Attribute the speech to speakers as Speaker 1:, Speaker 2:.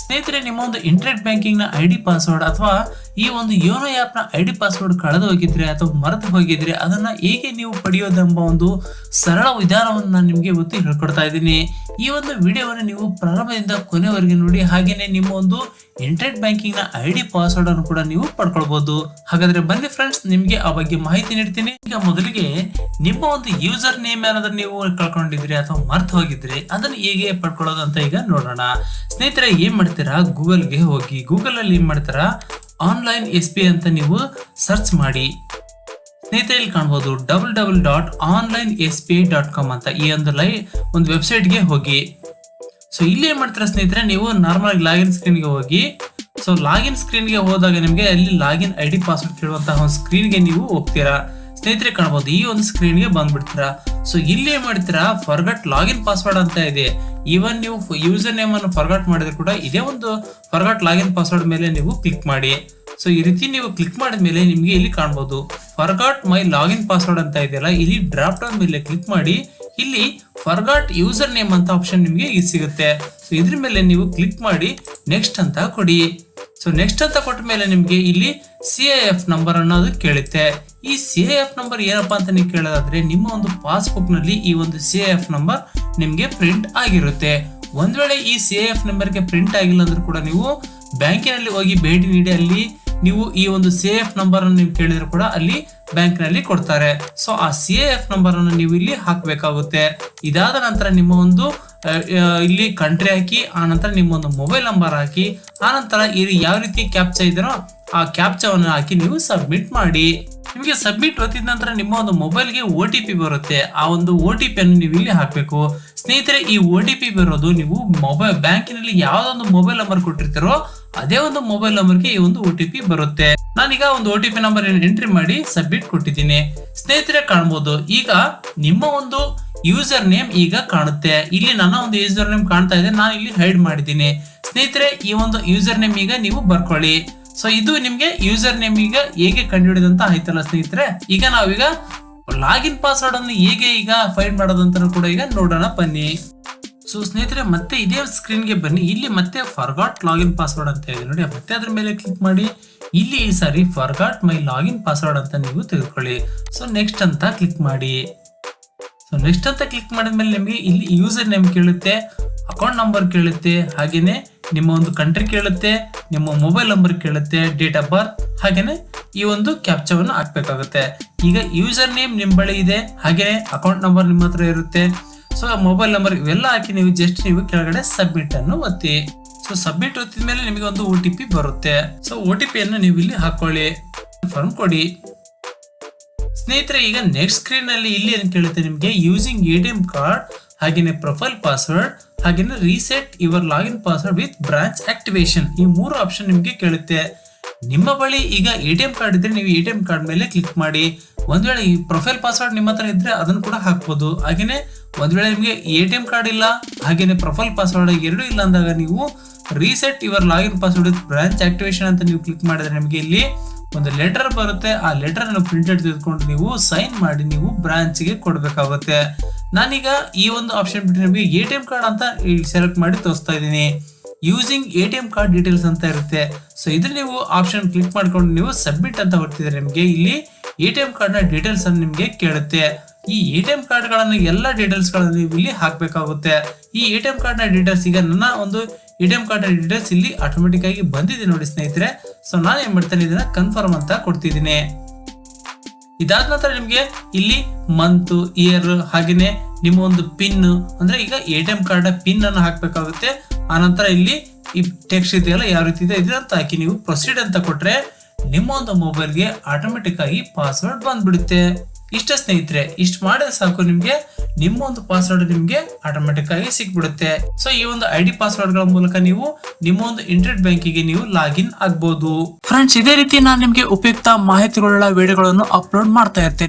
Speaker 1: ಸ್ನೇಹಿತರೆ, ನಿಮ್ಮ ಒಂದು ಇಂಟರ್ನೆಟ್ ಬ್ಯಾಂಕಿಂಗ್ ನ ಐಡಿ ಪಾಸ್ವರ್ಡ್ ಅಥವಾ ಈ ಒಂದು ಯೋನೋ ಆಪ್ ನ ಐಡಿ ಪಾಸ್ವರ್ಡ್ ಕಳೆದು ಹೋಗಿದ್ರೆ ಅಥವಾ ಮರೆತು ಹೋಗಿದ್ರೆ ಅದನ್ನ ಹೇಗೆ ನೀವು ಪಡೆಯೋದೆಂಬ ಒಂದು ಸರಳ ವಿಧಾನವನ್ನು ನಾನು ನಿಮಗೆ ಇವತ್ತು ಹೇಳ್ಕೊಡ್ತಾ ಇದ್ದೀನಿ. ಈ ಒಂದು ವಿಡಿಯೋವನ್ನು ನೀವು ಪ್ರಾರಂಭದಿಂದ ಕೊನೆವರೆಗೆ ನೋಡಿ. ಹಾಗೇನೆ ನಿಮ್ಮ ಒಂದು ಇಂಟರ್ನೆಟ್ ಬ್ಯಾಂಕಿಂಗ್ ನ ಐಡಿ ಪಾಸ್ವರ್ಡ್ ಅನ್ನು ಕೂಡ ನೀವು ಪಡ್ಕೊಳ್ಬಹುದು. ಹಾಗಾದ್ರೆ ಬನ್ನಿ ಫ್ರೆಂಡ್ಸ್, ನಿಮ್ಗೆ ಆ ಬಗ್ಗೆ ಮಾಹಿತಿ ನೀಡ್ತೀನಿ. ಈಗ ಮೊದಲಿಗೆ ನಿಮ್ಮ ಒಂದು ಯೂಸರ್ ನೇಮ್ ಏನಾದ್ರೂ ನೀವು ಕಳ್ಕೊಂಡಿದ್ರೆ ಅಥವಾ ಮರ್ತು ಹೋಗಿದ್ರೆ ಅದನ್ನು ಹೇಗೆ ಪಡ್ಕೊಳ್ಳೋದು ಅಂತ ಈಗ ನೋಡೋಣ. ಸ್ನೇಹಿತರೆ, ಏನ್ ಮಾಡ್ತೀರಾ, ಗೂಗಲ್ಗೆ ಹೋಗಿ ಗೂಗಲ್ ಅಲ್ಲಿ ಏನ್ ಮಾಡ್ತೀರಾ ಆನ್ಲೈನ್ SBI ಅಂತ ನೀವು ಸರ್ಚ್ ಮಾಡಿ. ಸ್ನೇಹಿತರೆ, ಇಲ್ಲಿ ಕಾಣಬಹುದು www.onlinesbi.com ಅಂತ ಈ ಒಂದು ವೆಬ್ಸೈಟ್ಗೆ ಹೋಗಿ. ಸೊ ಇಲ್ಲಿ ಏನ್ ಮಾಡ್ತೀರಾ ಸ್ನೇಹಿತರೆ, ನೀವು ನಾರ್ಮಲ್ ಆಗಿ ಲಾಗಿನ್ ಸ್ಕ್ರೀನ್ಗೆ ಹೋಗಿ. ಸೊ ಲಾಗಿನ್ ಸ್ಕ್ರೀನ್ಗೆ ಹೋದಾಗ ನಿಮಗೆ ಅಲ್ಲಿ ಲಾಗಿನ್ ಐಡಿ ಪಾಸ್ವರ್ಡ್ ಕೇಳುವಂತಹ ಒಂದು ಸ್ಕ್ರೀನ್ಗೆ ನೀವು ಹೋಗ್ತೀರಾ. ಸ್ನೇಹಿತರೆ ಕಾಣಬಹುದು, ಈ ಒಂದು ಸ್ಕ್ರೀನ್ಗೆ ಬಂದ್ಬಿಡ್ತೀರಾ. ಸೊ ಇಲ್ಲಿ ಏನ್ ಮಾಡ್ತೀರಾ, ಫರ್ಗಟ್ ಲಾಗಿನ್ ಪಾಸ್ವರ್ಡ್ ಅಂತ ಇದೆ. ಈವನ್ ನೀವು ಯೂಸರ್ ನೇಮ್ ಅನ್ನು ಫರ್ಗಟ್ ಮಾಡಿದ್ರೆ ಕೂಡ ಇದೇ ಒಂದು ಫರ್ಗಟ್ ಲಾಗಿನ್ ಪಾಸ್ವರ್ಡ್ ಮೇಲೆ ನೀವು ಕ್ಲಿಕ್ ಮಾಡಿ. ಸೊ ಈ ರೀತಿ ನೀವು ಕ್ಲಿಕ್ ಮಾಡಿದ ಮೇಲೆ ನಿಮ್ಗೆ ಇಲ್ಲಿ ಕಾಣಬಹುದು ಫರ್ಗಾಟ್ ಮೈ ಲಾಗಿನ್ ಪಾಸ್ವರ್ಡ್ ಅಂತ ಇದೆಯಲ್ಲ, ಇಲ್ಲಿ ಡ್ರಾಪ್ ಡೌನ್ ಮೇಲೆ ಕ್ಲಿಕ್ ಮಾಡಿ. ಇಲ್ಲಿ ಫರ್ಗಾಟ್ ಯೂಸರ್ ನೇಮ್ ಅಂತ ಆಪ್ಷನ್ ನಿಮ್ಗೆ ಇಲ್ಲಿ ಸಿಗುತ್ತೆ. ಸೊ ಇದ್ರ ಮೇಲೆ ನೀವು ಕ್ಲಿಕ್ ಮಾಡಿ ನೆಕ್ಸ್ಟ್ ಅಂತ ಕೊಡಿ. ಸೊ ನೆಕ್ಸ್ಟ್ ಅಂತ ಕೊಟ್ಟ ಮೇಲೆ ನಿಮ್ಗೆ ಇಲ್ಲಿ CIF ನಂಬರ್ ಅನ್ನೋದು ಕೇಳುತ್ತೆ. ಈ CIF ನಂಬರ್ ಏನಪ್ಪಾ ಅಂತ ನೀವು ಕೇಳೋದಾದ್ರೆ, ನಿಮ್ಮ ಒಂದು ಪಾಸ್ಬುಕ್ ನಲ್ಲಿ ಈ ಒಂದು CIF ನಂಬರ್ ನಿಮ್ಗೆ ಪ್ರಿಂಟ್ ಆಗಿರುತ್ತೆ. ಒಂದ್ ವೇಳೆ ಈ CIF ನಂಬರ್ಗೆ ಪ್ರಿಂಟ್ ಆಗಿಲ್ಲ ಅಂದ್ರೆ ಕೂಡ ನೀವು ಬ್ಯಾಂಕಿನಲ್ಲಿ ಹೋಗಿ ಭೇಟಿ ನೀಡಿ ಅಲ್ಲಿ ನೀವು ಈ ಒಂದು CIF ನಂಬರ್ ಅನ್ನು ನೀವು ಕೇಳಿದ್ರು ಕೂಡ ಅಲ್ಲಿ ಬ್ಯಾಂಕ್ ನಲ್ಲಿ ಕೊಡ್ತಾರೆ. ಸೊ ಆ CIF ನಂಬರ್ ಅನ್ನು ನೀವು ಇಲ್ಲಿ ಹಾಕಬೇಕಾಗುತ್ತೆ. ಇದಾದ ನಂತರ ನಿಮ್ಮ ಒಂದು ಇಲ್ಲಿ ಕಂಟ್ರಿ ಹಾಕಿ, ಆ ನಂತರ ನಿಮ್ಮ ಒಂದು ಮೊಬೈಲ್ ನಂಬರ್ ಹಾಕಿ, ಆ ನಂತರ ಇಲ್ಲಿ ಯಾವ ರೀತಿ ಕ್ಯಾಪ್ಚಾ ಇದೆಯೋ ಆ ಕ್ಯಾಪ್ಚಾವನ್ನು ಹಾಕಿ ನೀವು ಸಬ್ಮಿಟ್ ಮಾಡಿ. ನಿಮಗೆ ಸಬ್ಮಿಟ್ ಒತ್ತಿದ ನಂತರ ನಿಮ್ಮ ಒಂದು ಮೊಬೈಲ್ಗೆ OTP ಬರುತ್ತೆ. ಆ ಒಂದು OTP ಅನ್ನು ನೀವು ಇಲ್ಲಿ ಹಾಕಬೇಕು. ಸ್ನೇಹಿತರೆ, ಈ OTP ಬರೋದು ನೀವು ಮೊಬೈಲ್ ಬ್ಯಾಂಕಿನಲ್ಲಿ ಯಾವ್ದೊಂದು ಮೊಬೈಲ್ ನಂಬರ್ ಕೊಟ್ಟಿರ್ತೀರೋ ಅದೇ ಒಂದು ಮೊಬೈಲ್ ನಂಬರ್ಗೆ ಈ ಒಂದು OTP ಬರುತ್ತೆ. ನಾನೀಗ ಒಂದು OTP ನಂಬರ್ ಎಂಟ್ರಿ ಮಾಡಿ ಸಬ್ಮಿಟ್ ಕೊಟ್ಟಿದ್ದೀನಿ. ಸ್ನೇಹಿತರೆ ಕಾಣಬಹುದು, ಈಗ ನಿಮ್ಮ ಒಂದು ಯೂಸರ್ ನೇಮ್ ಈಗ ಕಾಣುತ್ತೆ. ಇಲ್ಲಿ ನನ್ನ ಒಂದು ಯೂಸರ್ ನೇಮ್ ಕಾಣ್ತಾ ಇದೆ, ನಾನು ಇಲ್ಲಿ ಹೈಡ್ ಮಾಡಿದ್ದೀನಿ. ಸ್ನೇಹಿತರೆ, ಈ ಒಂದು ಯೂಸರ್ ನೇಮ್ ಈಗ ನೀವು ಬರ್ಕೊಳ್ಳಿ. ಸೊ ಇದು ನಿಮ್ಗೆ ಯೂಸರ್ ನೇಮ್ ಈಗ ಹೇಗೆ ಕಂಡುಹಿಡಿದಂತ ಆಯ್ತಲ್ಲ ಸ್ನೇಹಿತರೆ. ಈಗ ನಾವೀಗ ಲಾಗಿನ್ ಪಾಸ್ವರ್ಡ್ ಅನ್ನು ಹೇಗೆ ಈಗ ಫೈಂಡ್ ಮಾಡೋದಂತ ಕೂಡ ಈಗ ನೋಡೋಣ ಬನ್ನಿ. ಸೊ ಸ್ನೇಹಿತರೆ, ಮತ್ತೆ ಇದೇ ಸ್ಕ್ರೀನ್ಗೆ ಬನ್ನಿ. ಇಲ್ಲಿ ಮತ್ತೆ ಫರ್ಗಾಟ್ ಲಾಗಿನ್ ಪಾಸ್ವರ್ಡ್ ಅಂತ ಇದೆ ನೋಡಿ, ಮತ್ತೆ ಅದ್ರ ಮೇಲೆ ಕ್ಲಿಕ್ ಮಾಡಿ. ಇಲ್ಲಿ ಈ ಸಾರಿ ಫರ್ಗಾಟ್ ಮೈ ಲಾಗಿನ್ ಪಾಸ್ವರ್ಡ್ ಅಂತ ನೀವು ತೆಗೆದುಕೊಳ್ಳಿ. ಸೊ ನೆಕ್ಸ್ಟ್ ಅಂತ ಕ್ಲಿಕ್ ಮಾಡಿ. ಸೊ ನೆಕ್ಸ್ಟ್ ಅಂತ ಕ್ಲಿಕ್ ಮಾಡಿದ್ಮೇಲೆ ನಿಮಗೆ ಇಲ್ಲಿ ಯೂಸರ್ ನೇಮ್ ಕೇಳುತ್ತೆ, ಅಕೌಂಟ್ ನಂಬರ್ ಕೇಳುತ್ತೆ, ಹಾಗೇನೆ ನಿಮ್ಮ ಒಂದು ಕಂಟ್ರಿ ಕೇಳುತ್ತೆ, ನಿಮ್ಮ ಮೊಬೈಲ್ ನಂಬರ್ ಕೇಳುತ್ತೆ, ಡೇಟ್ ಆಫ್ ಬರ್ತ್, ಹಾಗೇನೆ ಈ ಒಂದು ಕ್ಯಾಪ್ಚಾವನ್ನು ಹಾಕ್ಬೇಕಾಗುತ್ತೆ. ಈಗ ಯೂಸರ್ ನೇಮ್ ನಿಮ್ ಬಳಿ ಇದೆ, ಹಾಗೇನೆ ಅಕೌಂಟ್ ನಂಬರ್ ನಿಮ್ಮ ಹತ್ರ ಇರುತ್ತೆ. ಸೊ ಮೊಬೈಲ್ ನಂಬರ್ ಇವೆಲ್ಲ ಹಾಕಿ ನೀವು ನೀವು ಕೆಳಗಡೆ ಸಬ್ಮಿಟ್ ಅನ್ನು ಒತ್ತಿ. ಸೊ ಸಬ್ಮಿಟ್ ಒತ್ತಿದ ಮೇಲೆ ನಿಮಗೆ ಒಂದು OTP ಬರುತ್ತೆ. ಸೊ OTP ಅನ್ನು ನೀವು ಇಲ್ಲಿ ಹಾಕೊಳ್ಳಿ, ಕನ್ಫರ್ಮ್ ಕೊಡಿ. ಸ್ನೇಹಿತರೆ, ಈಗ ನೆಕ್ಸ್ಟ್ ಸ್ಕ್ರೀನ್ ಅಲ್ಲಿ ಇಲ್ಲಿ ಏನ್ ಕೇಳುತ್ತೆ ನಿಮ್ಗೆ, ಯೂಸಿಂಗ್ ATM ಕಾರ್ಡ್, ಹಾಗೇನೆ ಪ್ರೊಫೈಲ್ ಪಾಸ್ವರ್ಡ್, ಹಾಗೇನೆ reset your login password with branch activation, ಈ 3 ಆಪ್ಷನ್ ನಿಮ್ಗೆ ಕೇಳುತ್ತೆ. ನಿಮ್ಮ ಬಳಿ ಈಗ ATM ಕಾರ್ಡ್ ಇದ್ರೆ ನೀವು ATM ಕಾರ್ಡ್ ಮೇಲೆ ಕ್ಲಿಕ್ ಮಾಡಿ. ಒಂದ್ ವೇಳೆ ಈ ಪ್ರೊಫೈಲ್ ಪಾಸ್ವರ್ಡ್ ನಿಮ್ಮ ಹತ್ರ ಇದ್ರೆ ಅದನ್ನು ಕೂಡ ಹಾಕ್ಬೋದು. ಹಾಗೇನೆ ಒಂದ್ ವೇಳೆ ನಿಮ್ಗೆ ATM ಕಾರ್ಡ್ ಇಲ್ಲ, ಹಾಗೇನೆ ಪ್ರೊಫೈಲ್ ಪಾಸ್ವರ್ಡ್ ಎರಡೂ ಇಲ್ಲ ಅಂದಾಗ ನೀವು reset your login password with branch activation ಅಂತ ನೀವು ಕ್ಲಿಕ್ ಮಾಡಿದ್ರೆ ನಿಮಗೆ ಇಲ್ಲಿ ಒಂದು ಲೆಟರ್ ಬರುತ್ತೆ. ಆ ಲೆಟರ್ ಅನ್ನು ಪ್ರಿಂಟೆಡ್ ತೆಗೆದುಕೊಂಡು ನೀವು ಸೈನ್ ಮಾಡಿ ನೀವು ಬ್ರಾಂಚ್ಗೆ ಕೊಡಬೇಕಾಗುತ್ತೆ. ನಾನೀಗ ಈ ಒಂದು ಆಪ್ಷನ್ ಬಿಟ್ಟು ನಿಮಗೆ ATM ಕಾರ್ಡ್ ಅಂತ ಸೆಲೆಕ್ಟ್ ಮಾಡಿ ತೋರಿಸ್ತಾ ಇದ್ದೀನಿ. ಯೂಸಿಂಗ್ ATM ಕಾರ್ಡ್ ಡೀಟೇಲ್ಸ್ ಅಂತ ಇರುತ್ತೆ. ಸೊ ಇದ್ರ ನೀವು ಆಪ್ಷನ್ ಕ್ಲಿಕ್ ಮಾಡ್ಕೊಂಡು ನೀವು ಸಬ್ಮಿಟ್ ಅಂತ ಹೊರಟಿದ್ರೆ ನಿಮಗೆ ಇಲ್ಲಿ ATM ಕಾರ್ಡ್ ನ ಡೀಟೇಲ್ಸ್ ಅನ್ನು ನಿಮಗೆ ಕೇಳುತ್ತೆ. ಈ ATM ಕಾರ್ಡ್ ಗಳನ್ನ ಎಲ್ಲ ಡೀಟೇಲ್ಸ್ ಗಳನ್ನು ನೀವು ಇಲ್ಲಿ ಹಾಕಬೇಕಾಗುತ್ತೆ. ಈ ATM ಕಾರ್ಡ್ ನ ಡೀಟೇಲ್ಸ್ ಈಗ ನನ್ನ ಒಂದು ATM ಕಾರ್ಡ್ ನ ಡೀಟೇಲ್ಸ್ ಇಲ್ಲಿ ಆಟೋಮೆಟಿಕ್ ಆಗಿ ಬಂದಿದೆ ನೋಡಿ ಸ್ನೇಹಿತರೆ. ಸೊ ನಾನು ಏನ್ ಮಾಡ್ತೇನೆ, ಇದನ್ನ ಕನ್ಫರ್ಮ್ ಅಂತ ಕೊಡ್ತಿದ್ದೀನಿ. ಇದಾದ ನಂತರ ನಿಮ್ಗೆ ಇಲ್ಲಿ ಮಂತ್, ಇಯರ್, ಹಾಗೇನೆ ನಿಮ್ಮ ಒಂದು ಪಿನ್, ಅಂದ್ರೆ ಈಗ ATM ಕಾರ್ಡ್ ಪಿನ್ ಅನ್ನು ಹಾಕ್ಬೇಕಾಗುತ್ತೆ. ಆ ನಂತರ ಇಲ್ಲಿ ಈ ಟೆಕ್ಸ್ಟ್ ಇದೆಯಲ್ಲ ಯಾವ ರೀತಿ ಇದೆ ಇದಂತ ಹಾಕಿ ನೀವು ಪ್ರೊಸೀಡ್ ಅಂತ ಕೊಟ್ರೆ ನಿಮ್ಮ ಒಂದು ಮೊಬೈಲ್ಗೆ ಆಟೋಮೆಟಿಕ್ ಆಗಿ ಪಾಸ್ವರ್ಡ್ ಬಂದ್ಬಿಡುತ್ತೆ. ಇಷ್ಟ ಸ್ನೇಹಿತರೆ, ಇಷ್ಟು ಮಾಡಿದ್ರೆ ಸಾಕು, ನಿಮ್ಗೆ ನಿಮ್ಮ ಒಂದು ಪಾಸ್ವರ್ಡ್ ನಿಮ್ಗೆ ಆಟೋಮೆಟಿಕ್ ಆಗಿ ಸಿಕ್ಬಿಡುತ್ತೆ. ಸೊ ಈ ಒಂದು ಐಡಿ ಪಾಸ್ವರ್ಡ್ ಗಳ ಮೂಲಕ ನೀವು ನಿಮ್ಮ ಒಂದು ಇಂಟರ್ನೆಟ್ ಬ್ಯಾಂಕಿಗೆ ನೀವು ಲಾಗಿನ್ ಆಗಬಹುದು. ಫ್ರೆಂಡ್ಸ್, ಇದೇ ರೀತಿ ನಾನು ನಿಮ್ಗೆ ಉಪಯುಕ್ತ ಮಾಹಿತಿಗಳ ವಿಡಿಯೋಗಳನ್ನು ಅಪ್ಲೋಡ್ ಮಾಡ್ತಾ ಇರ್ತೇನೆ.